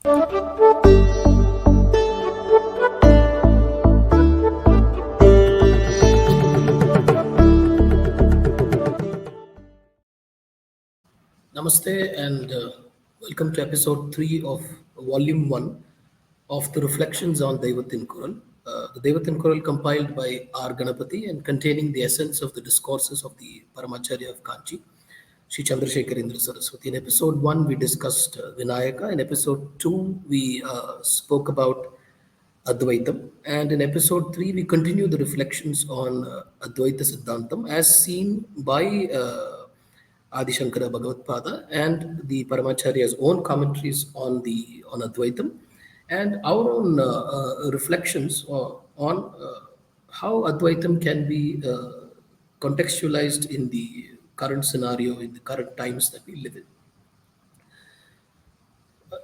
Namaste and welcome to episode 3 of volume 1 of the Reflections on Daivathin Kural. The Daivathin Kural compiled by R. Ganapati and containing the essence of the discourses of the Paramacharya of Kanchi, Sri Chandrasekharendra Saraswati. In episode 1, we discussed Vinayaka. In episode 2, we spoke about Advaitam. And in episode 3, we continue the reflections on Advaita Siddhantam as seen by Adi Shankara Bhagavad and the Paramacharya's own commentaries on Advaitam and our own reflections on how Advaitam can be contextualized in the current scenario, in the current times that we live in.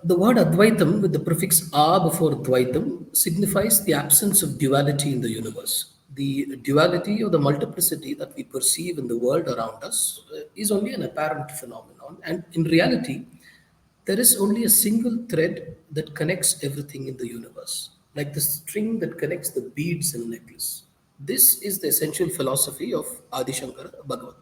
The word Advaitam with the prefix A before Dvaitam signifies the absence of duality in the universe. The duality or the multiplicity that we perceive in the world around us is only an apparent phenomenon, and in reality, there is only a single thread that connects everything in the universe, like the string that connects the beads in a necklace. This is the essential philosophy of Adi Shankara Bhagavad.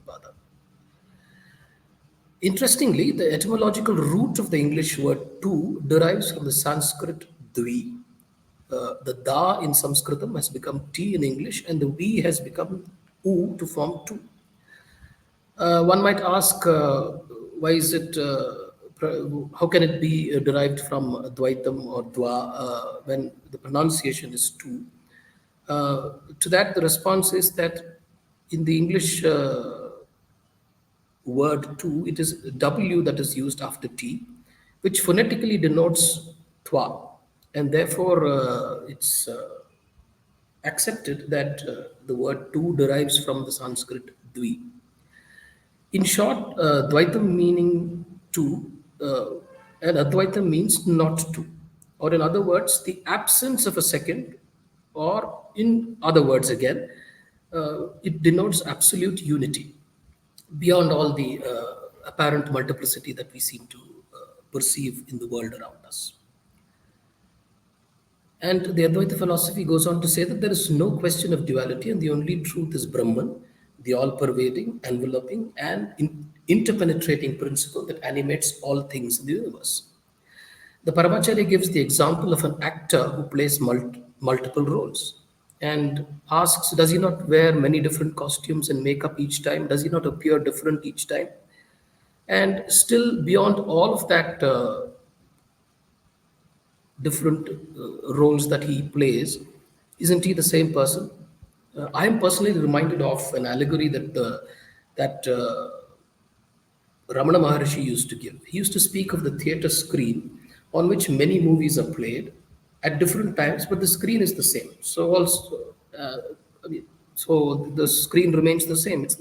Interestingly, the etymological root of the English word two derives from the Sanskrit dvi. The da in Sanskritam has become t in English, and the vi has become u to form two. One might ask, why is it? How can it be derived from Dvaitam or Dva when the pronunciation is two? To that, the response is that in the English word two, it is W that is used after T, which phonetically denotes twa, and therefore it's accepted that the word two derives from the Sanskrit dvi. In short, Dvaitam meaning two, and Advaitam means not two. Or in other words, the absence of a second, or in other words again, it denotes absolute unity beyond all the apparent multiplicity that we seem to perceive in the world around us. And the Advaita philosophy goes on to say that there is no question of duality, and the only truth is Brahman, the all pervading, enveloping, and interpenetrating principle that animates all things in the universe. The Paramacharya gives the example of an actor who plays multiple roles and asks, does he not wear many different costumes and makeup each time? Does he not appear different each time? And still, beyond all of that different roles that he plays, isn't he the same person? I am personally reminded of an allegory that Ramana Maharshi used to give. He used to speak of the theater screen on which many movies are played at different times, but the screen is the same. So also, I mean, so the screen remains the same. It's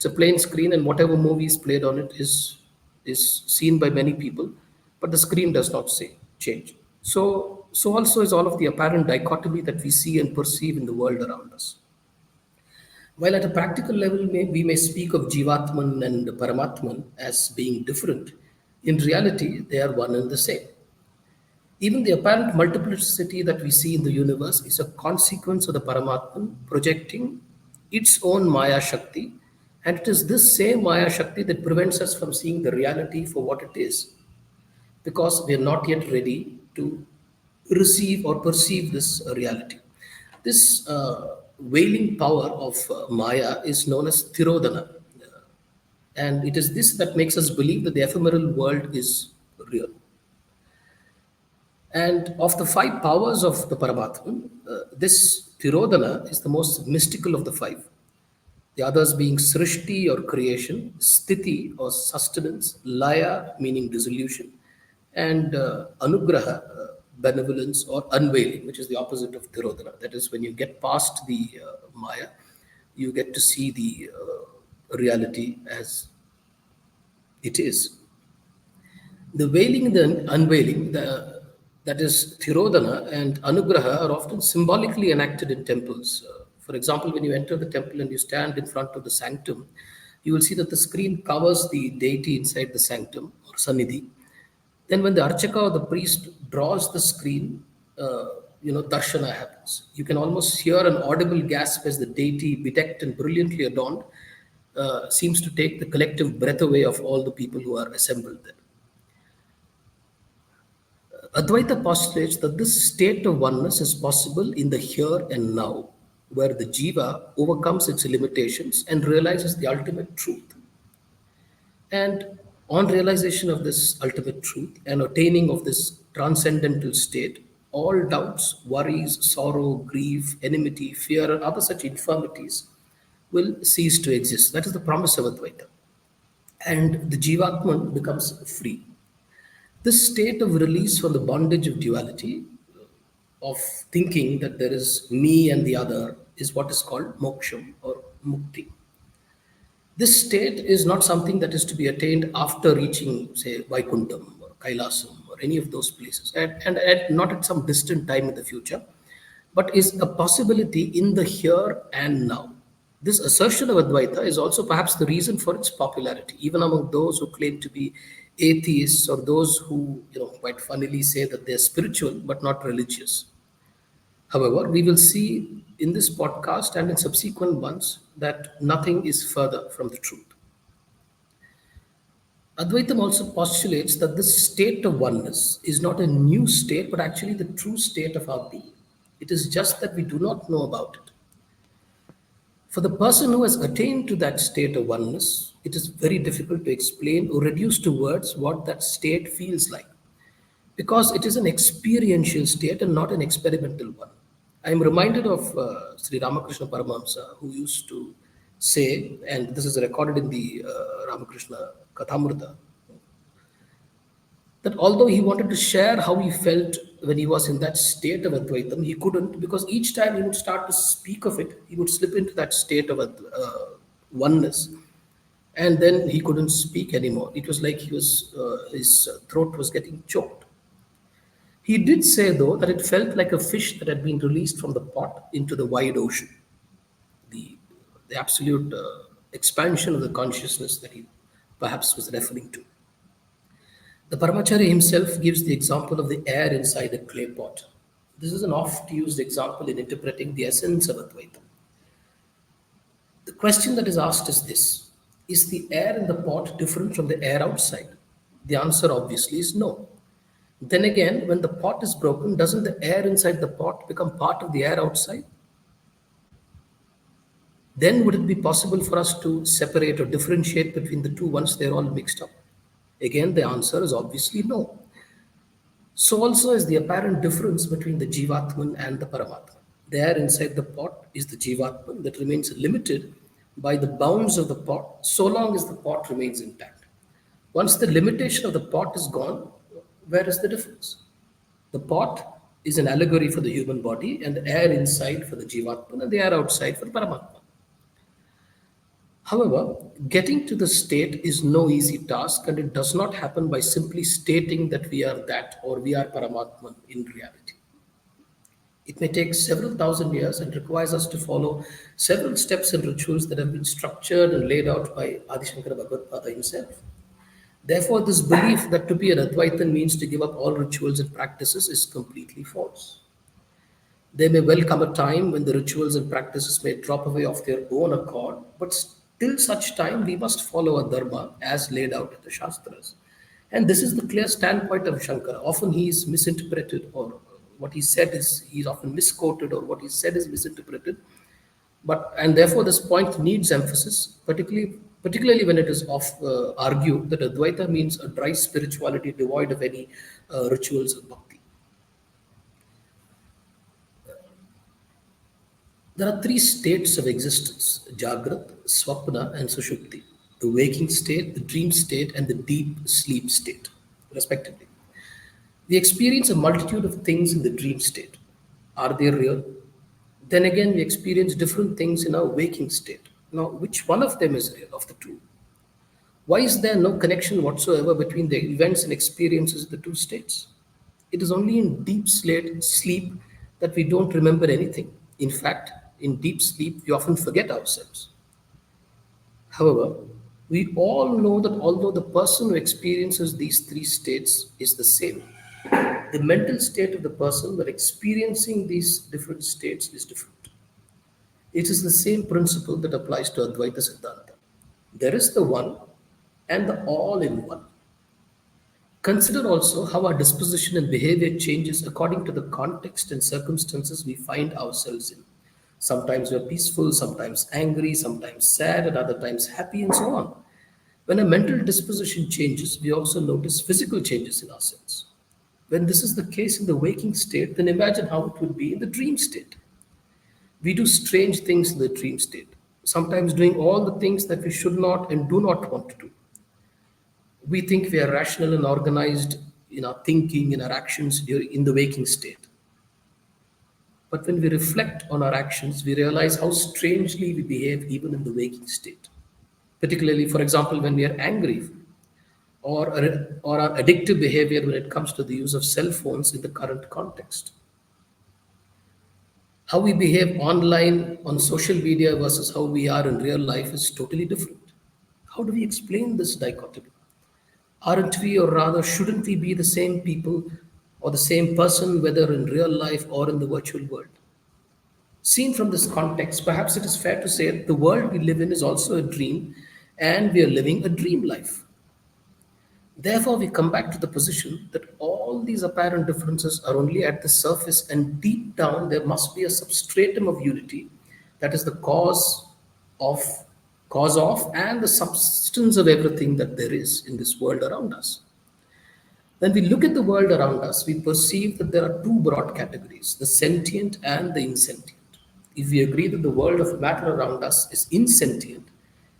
a plain screen, and whatever movie is played on it is seen by many people, but the screen does not say change. So also is all of the apparent dichotomy that we see and perceive in the world around us. While at a practical level, we may speak of Jivatman and Paramatman as being different, in reality, they are one and the same. Even the apparent multiplicity that we see in the universe is a consequence of the Paramatman projecting its own Maya Shakti, and it is this same Maya Shakti that prevents us from seeing the reality for what it is, because we are not yet ready to receive or perceive this reality. This wailing power of Maya is known as Tirodhana, and it is this that makes us believe that the ephemeral world is real. And of the five powers of the Paramatman, this Tirodhana is the most mystical of the five. The others being Srishti or creation, Sthiti or sustenance, Laya meaning dissolution, and Anugraha, benevolence or unveiling, which is the opposite of Tirodhana. That is, when you get past the Maya, you get to see the reality as it is. The veiling and the unveiling, that is Thirodhana and Anugraha, are often symbolically enacted in temples. For example, when you enter the temple and you stand in front of the sanctum, you will see that the screen covers the deity inside the sanctum or Sannidhi. Then, when the archaka or the priest draws the screen, darshana happens. You can almost hear an audible gasp as the deity, bedecked and brilliantly adorned, seems to take the collective breath away of all the people who are assembled there. Advaita postulates that this state of oneness is possible in the here and now, where the jiva overcomes its limitations and realizes the ultimate truth. And on realization of this ultimate truth and attaining of this transcendental state, all doubts, worries, sorrow, grief, enmity, fear, and other such infirmities will cease to exist. That is the promise of Advaita. And the Jivatman becomes free. This state of release from the bondage of duality, of thinking that there is me and the other, is what is called moksham or mukti. This state is not something that is to be attained after reaching, say, Vaikuntham or Kailasam or any of those places, and not at some distant time in the future, but is a possibility in the here and now. This assertion of Advaita is also perhaps the reason for its popularity, even among those who claim to be atheists or those who, quite funnily say that they're spiritual but not religious. However, we will see in this podcast and in subsequent ones that nothing is further from the truth. Advaitam also postulates that this state of oneness is not a new state, but actually the true state of our being. It is just that we do not know about it. For the person who has attained to that state of oneness, it is very difficult to explain or reduce to words what that state feels like, because it is an experiential state and not an experimental one. I am reminded of Sri Ramakrishna Paramahamsa, who used to say, and this is recorded in the Ramakrishna Kathamrita, that although he wanted to share how he felt when he was in that state of Advaitam, he couldn't, because each time he would start to speak of it, he would slip into that state of oneness, and then he couldn't speak anymore. It was like his throat was getting choked. He did say, though, that it felt like a fish that had been released from the pot into the wide ocean, the absolute expansion of the consciousness that he perhaps was referring to. The Paramacharya himself gives the example of the air inside a clay pot. This is an oft used example in interpreting the essence of Advaita. The question that is asked is this: is the air in the pot different from the air outside? The answer obviously is no. Then again, when the pot is broken, doesn't the air inside the pot become part of the air outside? Then would it be possible for us to separate or differentiate between the two once they're all mixed up? Again, the answer is obviously no. So also is the apparent difference between the Jivatman and the Paramatman. The air inside the pot is the Jivatman that remains limited by the bounds of the pot so long as the pot remains intact. Once the limitation of the pot is gone, where is the difference? The pot is an allegory for the human body, and the air inside for the Jivatman and the air outside for the Paramatman. However, getting to the state is no easy task, and it does not happen by simply stating that we are that or we are Paramatman in reality. It may take several thousand years and requires us to follow several steps and rituals that have been structured and laid out by Adi Shankara Bhagavad himself. Therefore, this belief that to be an Advaitan means to give up all rituals and practices is completely false. There may well come a time when the rituals and practices may drop away of their own accord, but till such time we must follow a dharma as laid out in the Shastras. And this is the clear standpoint of Shankara. Often he is misinterpreted, or what he said is he's often misquoted, or what he said is misinterpreted. And therefore this point needs emphasis, particularly when it is argued that Advaita means a dry spirituality devoid of any rituals of bhakti. There are three states of existence: Jagrat, Swapna, and Sushupti. The waking state, the dream state, and the deep sleep state, respectively. We experience a multitude of things in the dream state. Are they real? Then again, we experience different things in our waking state. Now, which one of them is real of the two? Why is there no connection whatsoever between the events and experiences of the two states? It is only in deep sleep that we don't remember anything. In fact, in deep sleep, we often forget ourselves. However, We all know that although the person who experiences these three states is the same, the mental state of the person when experiencing these different states is different. It is the same principle that applies to Advaita Siddhanta. There is the one and the all in one. Consider also how our disposition and behavior changes according to the context and circumstances we find ourselves in. Sometimes we're peaceful, sometimes angry, sometimes sad, and other times happy, and so on. When a mental disposition changes, we also notice physical changes in ourselves. When this is the case in the waking state, then imagine how it would be in the dream state. We do strange things in the dream state, sometimes doing all the things that we should not and do not want to do. We think we are rational and organized in our thinking, in our actions in the waking state. But when we reflect on our actions, we realize how strangely we behave even in the waking state. Particularly, for example, when we are angry or our addictive behavior when it comes to the use of cell phones in the current context. How we behave online on social media versus how we are in real life is totally different. How do we explain this dichotomy? Aren't we, or rather, shouldn't we be the same people or the same person, whether in real life or in the virtual world? Seen from this context, perhaps it is fair to say that the world we live in is also a dream and we are living a dream life. Therefore, we come back to the position that all these apparent differences are only at the surface, and deep down there must be a substratum of unity that is the of cause of and the substance of everything that there is in this world around us. When we look at the world around us, we perceive that there are two broad categories, the sentient and the insentient. If we agree that the world of matter around us is insentient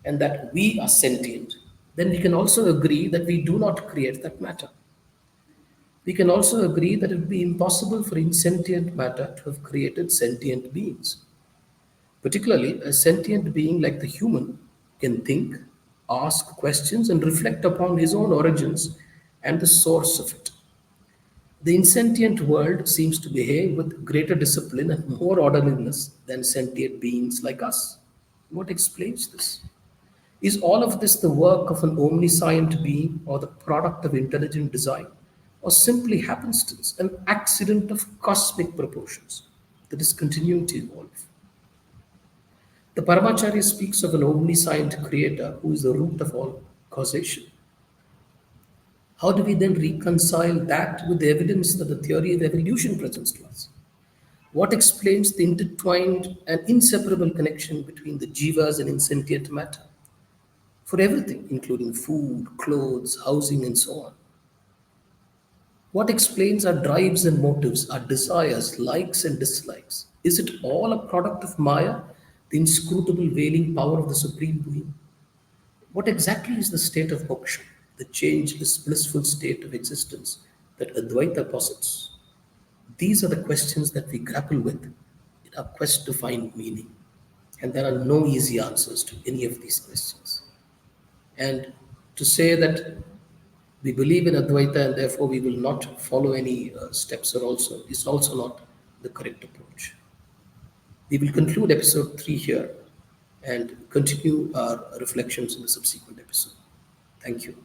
and that we are sentient, then we can also agree that we do not create that matter. We can also agree that it would be impossible for insentient matter to have created sentient beings. Particularly, a sentient being like the human can think, ask questions, and reflect upon his own origins and the source of it. The insentient world seems to behave with greater discipline and more orderliness than sentient beings like us. What explains this? Is all of this the work of an omniscient being or the product of intelligent design, or simply happenstance, an accident of cosmic proportions that is continuing to evolve? The Paramacharya speaks of an omniscient creator who is the root of all causation. How do we then reconcile that with the evidence that the theory of evolution presents to us? What explains the intertwined and inseparable connection between the jivas and insentient matter? For everything, including food, clothes, housing, and so on. What explains our drives and motives, our desires, likes and dislikes? Is it all a product of Maya, the inscrutable veiling power of the Supreme Being? What exactly is the state of moksha, the changeless, blissful state of existence that Advaita posits? These are the questions that we grapple with in our quest to find meaning. And there are no easy answers to any of these questions. And to say that we believe in Advaita and therefore we will not follow any steps is also not the correct approach. We will conclude episode 3 here and continue our reflections in the subsequent episode. Thank you.